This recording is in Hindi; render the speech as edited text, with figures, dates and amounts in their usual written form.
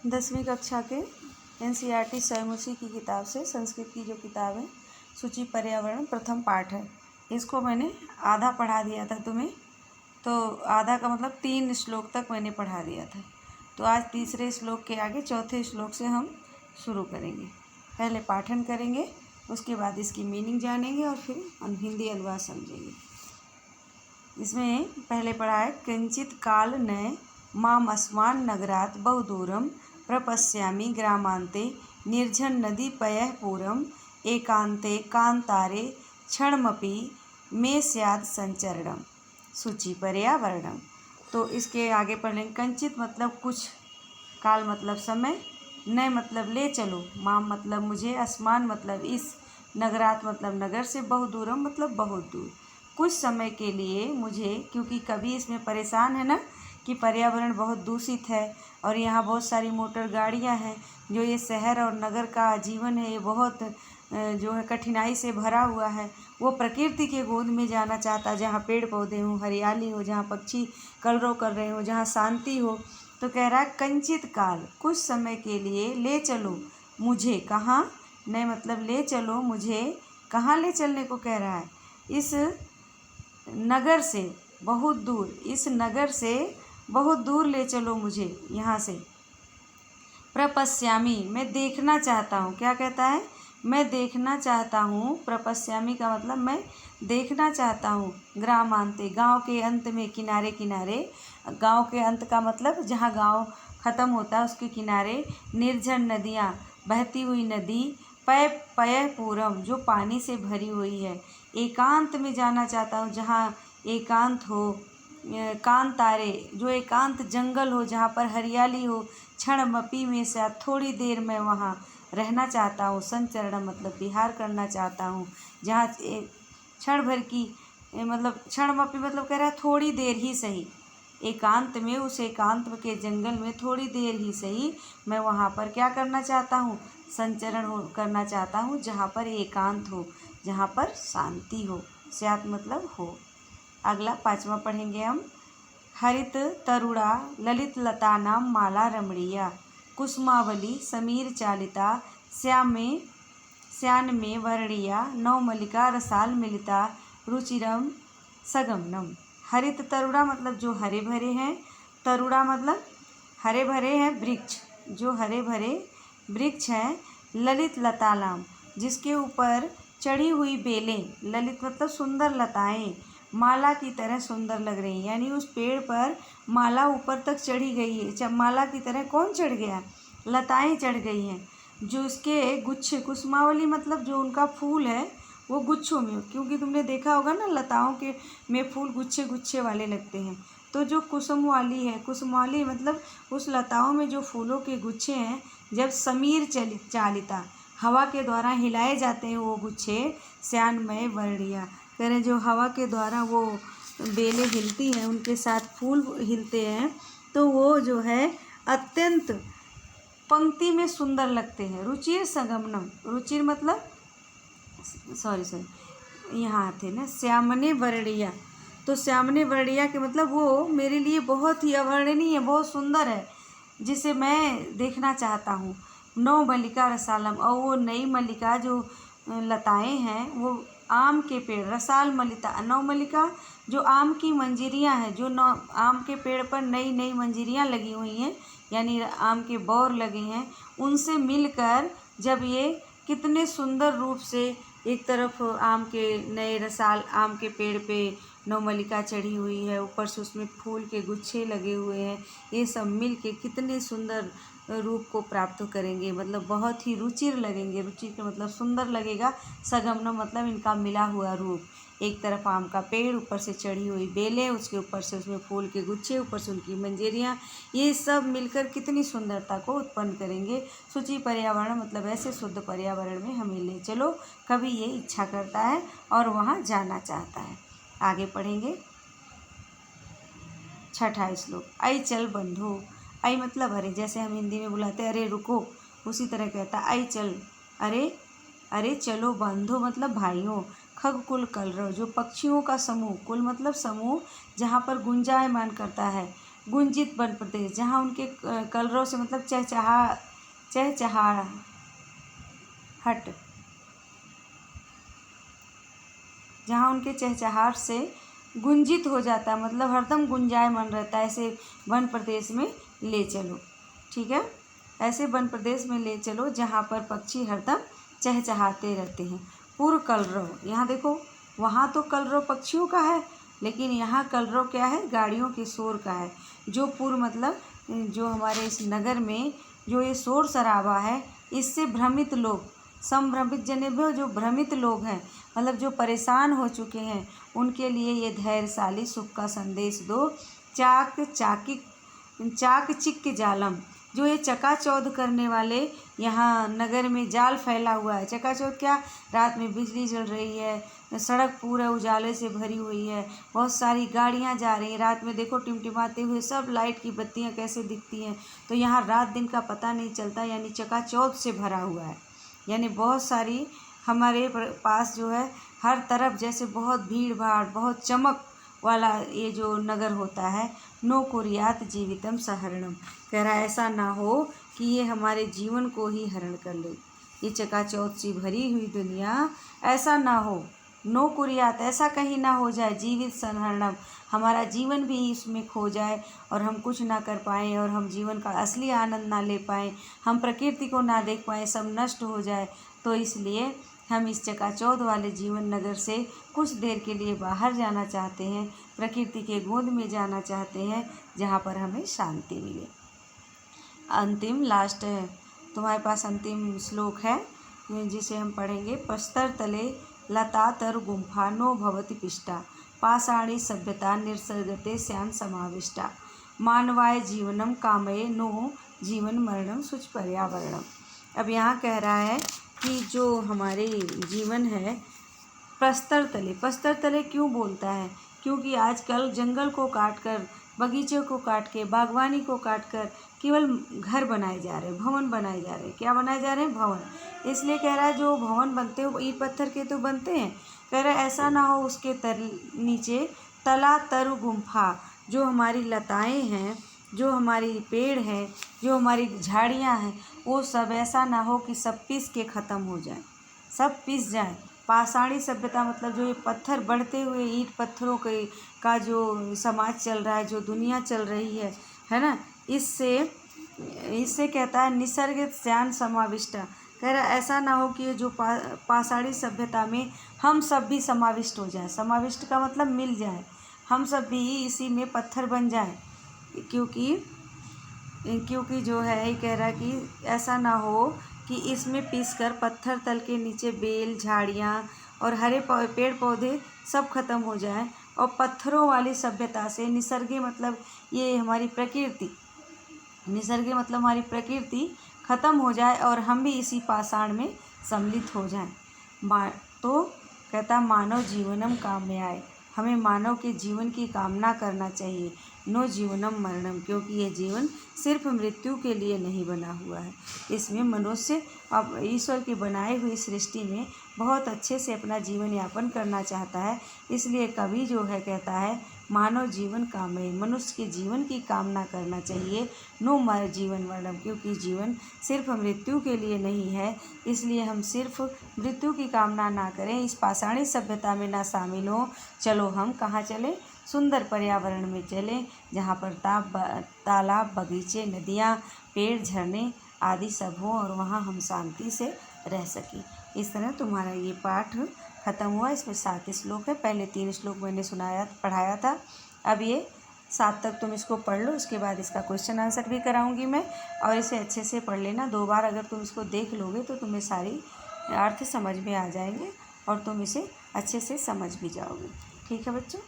10वीं कक्षा के NCERT स्वयंमुखी की किताब से संस्कृत की जो किताब है सूची पर्यावरण प्रथम पाठ है। इसको मैंने आधा पढ़ा दिया था तुम्हें, तो आधा का मतलब 3 श्लोक तक मैंने पढ़ा दिया था। तो आज तीसरे श्लोक के आगे चौथे श्लोक से हम शुरू करेंगे। पहले पाठन करेंगे, उसके बाद इसकी मीनिंग जानेंगे और फिर हम हिंदी अनुवाद समझेंगे। इसमें पहले पढ़ा है किंचित काल न माम अस्मान् नगरात् बहुदूरं प्रपश्यामि ग्रामान्ते निर्जन नदी पयः पूरम एकांते कांतारे क्षणमपि मे स्यात् संचरणम सूची पर्यावरणम। तो इसके आगे पढ़ेंगे। कंचित मतलब कुछ, काल मतलब समय, न मतलब ले चलो, माम मतलब मुझे, अस्मान मतलब इस, नगरात मतलब नगर से, बहुदूरम मतलब बहुत दूर, कुछ समय के लिए मुझे, क्योंकि कभी इसमें परेशान है ना कि पर्यावरण बहुत दूषित है और यहाँ बहुत सारी मोटर गाड़ियाँ हैं, जो ये शहर और नगर का जीवन है ये बहुत जो है कठिनाई से भरा हुआ है। वो प्रकृति के गोद में जाना चाहता, जहाँ पेड़ पौधे हों, हरियाली हो, जहाँ पक्षी कलरव कर रहे हो, जहाँ शांति हो। तो कह रहा है कंचित काल, कुछ समय के लिए ले चलो मुझे, कहाँ, नहीं मतलब ले चलो मुझे, कहाँ ले चलने को कह रहा है, इस नगर से बहुत दूर, इस नगर से बहुत दूर ले चलो मुझे यहाँ से। प्रपश्यामी मैं देखना चाहता हूँ, क्या कहता है, मैं देखना चाहता हूँ। प्रपश्यामी का मतलब मैं देखना चाहता हूँ। ग्रामांते गांव के अंत में, किनारे किनारे, गांव के अंत का मतलब जहाँ गांव ख़त्म होता है उसके किनारे, निर्जन नदियाँ, बहती हुई नदी, पयः पूरम जो पानी से भरी हुई है, एकांत में जाना चाहता हूँ जहाँ एकांत हो, कांतारे जो एकांत जंगल हो, जहाँ पर हरियाली हो, क्षणमपि में से थोड़ी देर मैं वहाँ रहना चाहता हूँ। संचरण मतलब विहार करना चाहता हूँ, जहाँ क्षण भर की मतलब क्षणमपि मतलब कह रहा है थोड़ी देर ही सही, एकांत में, उस एकांत के जंगल में थोड़ी देर ही सही मैं वहाँ पर क्या करना चाहता हूँ, संचरण करना चाहता हूँ, जहाँ पर एकांत हो, जहाँ पर शांति हो, स्यात् मतलब हो। अगला 5वां पढ़ेंगे हम। हरित तरुड़ा ललित लतानां माला रमणीया कुसुमावली समीर चालिता श्यान में वर्णिया नवमल्लिका रसाल मिलिता रुचिरम सगमनम। हरित तरुड़ा मतलब जो हरे भरे हैं, तरुड़ा मतलब हरे भरे हैं वृक्ष, जो हरे भरे वृक्ष हैं। ललित लतानाम जिसके ऊपर चढ़ी हुई बेलें, ललित मतलब सुंदर लताएं, माला की तरह सुंदर लग रही हैं, यानी उस पेड़ पर माला ऊपर तक चढ़ी गई है। माला की तरह कौन चढ़ गया, लताएं चढ़ गई हैं। जो उसके गुच्छे, कुसुमावली मतलब जो उनका फूल है वो गुच्छों में, क्योंकि तुमने देखा होगा ना लताओं के में फूल गुच्छे गुच्छे वाले लगते हैं। तो जो कुसुम वाली है, कुसुमावली मतलब उस लताओं में जो फूलों के गुच्छे हैं, जब समीर चालिता हवा के द्वारा हिलाए जाते हैं वो गुच्छे, श्यानमय वर्णिया कह रहे जो हवा के द्वारा वो बेलें हिलती हैं, उनके साथ फूल हिलते हैं, तो वो जो है अत्यंत पंक्ति में सुंदर लगते हैं। रुचिर संगमनम, रुचिर मतलब सॉरी यहाँ थे ना, श्यामने वर्णिया, तो श्यामने वर्णिया के मतलब वो मेरे लिए बहुत ही अवर्णनीय, बहुत सुंदर है, जिसे मैं देखना चाहता हूँ। नौ मल्लिका रसालम, और वो नई मल्लिका जो लताएं हैं, वो आम के पेड़, रसाल मलिता, नौ मल्लिका जो आम की मंजरियाँ हैं, जो नौ आम के पेड़ पर नई नई मंजरियाँ लगी हुई हैं, यानी आम के बौर लगे हैं, उनसे मिलकर जब ये कितने सुंदर रूप से एक तरफ आम के नए रसाल आम के पेड़ पे नवमल्लिका चढ़ी हुई है, ऊपर से उसमें फूल के गुच्छे लगे हुए हैं, ये सब मिल के कितने सुंदर रूप को प्राप्त करेंगे, मतलब बहुत ही रुचिर लगेंगे। रुचिर का मतलब सुंदर लगेगा, सगमन मतलब इनका मिला हुआ रूप, एक तरफ आम का पेड़, ऊपर से चढ़ी हुई बेलें, उसके ऊपर से उसमें फूल के गुच्छे, ऊपर से उनकी मंजरियाँ, ये सब मिलकर कितनी सुंदरता को उत्पन्न करेंगे। सूची पर्यावरण मतलब ऐसे शुद्ध पर्यावरण में हमें ले चलो, कभी ये इच्छा करता है और वहाँ जाना चाहता है। आगे पढ़ेंगे 6वां श्लोक। आई चल बंधु, आई मतलब अरे, जैसे हम हिंदी में बुलाते अरे रुको, उसी तरह कहता आई चल, अरे अरे चलो, बंधु मतलब भाइयों, खग कुल कलरव जो पक्षियों का समूह, कुल मतलब समूह जहाँ पर गुंजायमान करता है, गुंजित वन प्रदेश, जहाँ उनके कलरव से मतलब चहचहाहट, जहाँ उनके चहचहाट से गुंजित हो जाता है, मतलब हरदम गुंजायमान रहता है, ऐसे वन प्रदेश में ले चलो। ठीक है, ऐसे वन प्रदेश में ले चलो जहाँ पर पक्षी हरदम चहचहाते रहते हैं। पूर्व कलरव, यहाँ देखो वहाँ तो कलरव पक्षियों का है, लेकिन यहाँ कलरव क्या है, गाड़ियों के शोर का है। जो पूर्व मतलब जो हमारे इस नगर में जो ये शोर शराबा है, इससे भ्रमित लोग, संभ्रमित जने भी जो भ्रमित लोग हैं, मतलब जो परेशान हो चुके हैं, उनके लिए ये धैर्यशाली सुख का संदेश दो। चाकचिक्य जालम, जो ये चकाचौंध करने वाले यहाँ नगर में जाल फैला हुआ है। चकाचौंध क्या, रात में बिजली जल रही है, सड़क पूरा उजाले से भरी हुई है, बहुत सारी गाड़ियाँ जा रही हैं, रात में देखो टिमटिमाते हुए सब लाइट की बत्तियाँ कैसे दिखती हैं, तो यहाँ रात दिन का पता नहीं चलता, यानी चकाचौंध से भरा हुआ है। यानी बहुत सारी हमारे पास जो है हर तरफ जैसे बहुत भीड़ भाड़, बहुत चमक वाला ये जो नगर होता है। नो कुर्यात जीवितम सहरणम, कह रहा है ऐसा ना हो कि ये हमारे जीवन को ही हरण कर ले, ये चकाचौंध से भरी हुई दुनिया ऐसा ना हो। नो कुर्यात, ऐसा कहीं ना हो जाए, जीवित सहरणम, हमारा जीवन भी इसमें खो जाए और हम कुछ ना कर पाएँ और हम जीवन का असली आनंद ना ले पाएँ, हम प्रकृति को ना देख पाएँ, सब नष्ट हो जाए। तो इसलिए हम इस चकाचौंध वाले जीवन नगर से कुछ देर के लिए बाहर जाना चाहते हैं, प्रकृति के गोद में जाना चाहते हैं, जहाँ पर हमें शांति मिले। अंतिम लास्ट है तुम्हारे पास, अंतिम श्लोक है जिसे हम पढ़ेंगे। प्रस्तर तले लता तर गुम्फा नो भवति पिष्टा, पाषाणी सभ्यता निर्सर्गते स्यान समाविष्टा, मानवाय जीवनम कामये नो जीवन मरणम शुच पर्यावरणम। अब यहाँ कह रहा है कि जो हमारे जीवन है प्रस्तर तले क्यों बोलता है, क्योंकि आजकल जंगल को काटकर, बगीचे को काट के, बागवानी को काटकर केवल घर बनाए जा रहे हैं, भवन बनाए जा रहे हैं। क्या बनाए जा रहे हैं, भवन। इसलिए कह रहा है जो भवन बनते हो ईंट पत्थर के तो बनते हैं, कह रहा है ऐसा ना हो उसके नीचे तला तरु गुम्फा, जो हमारी लताएं हैं, जो हमारी पेड़ हैं, जो हमारी झाड़ियां हैं, वो सब ऐसा ना हो कि सब पिस के ख़त्म हो जाए, सब पिस जाए। पाषाणी सभ्यता मतलब जो ये पत्थर बढ़ते हुए ईंट पत्थरों के का जो समाज चल रहा है, जो दुनिया चल रही है ना, इससे कहता है निसर्ग स्यान समाविष्टा, कह रहा ऐसा ना हो कि जो पाषाणी सभ्यता में हम सब भी समाविष्ट हो जाएं। समाविष्ट का मतलब मिल जाए, हम सब भी इसी में पत्थर बन जाएं, क्योंकि जो है ये कह रहा है कि ऐसा ना हो कि इसमें पीसकर पत्थर तल के नीचे बेल, झाड़ियाँ और हरे पेड़ पौधे सब खत्म हो जाएं और पत्थरों वाली सभ्यता से निसर्ग मतलब ये हमारी प्रकृति, निसर्ग मतलब हमारी प्रकृति ख़त्म हो जाए और हम भी इसी पाषाण में सम्मिलित हो जाएं। तो कहता मानव जीवनम कामयाय, हमें मानव के जीवन की कामना करना चाहिए। नो जीवनम मरणम, क्योंकि यह जीवन सिर्फ मृत्यु के लिए नहीं बना हुआ है, इसमें मनुष्य अब ईश्वर की बनाई हुई सृष्टि में बहुत अच्छे से अपना जीवन यापन करना चाहता है। इसलिए कवि जो है कहता है मानव जीवन कामय, मनुष्य के जीवन की कामना करना चाहिए। नो मर जीवन मरणम, क्योंकि जीवन सिर्फ मृत्यु के लिए नहीं है, इसलिए हम सिर्फ मृत्यु की कामना ना करें, इस पाषाणी सभ्यता में ना शामिल हों। चलो हम कहाँ चलें, सुंदर पर्यावरण में चलें, जहाँ पर तालाब, बगीचे, नदियाँ, पेड़, झरने आदि सब हों और वहाँ हम शांति से रह सकें। इस तरह तुम्हारा ये पाठ ख़त्म हुआ। इसमें 7 श्लोक है, पहले 3 श्लोक मैंने पढ़ाया था, अब ये 7 तक तुम इसको पढ़ लो, उसके बाद इसका क्वेश्चन आंसर भी कराऊंगी मैं, और इसे अच्छे से पढ़ लेना। 2 बार अगर तुम इसको देख लोगे तो तुम्हें सारी अर्थ समझ में आ जाएंगे और तुम इसे अच्छे से समझ भी जाओगे। ठीक है बच्चों।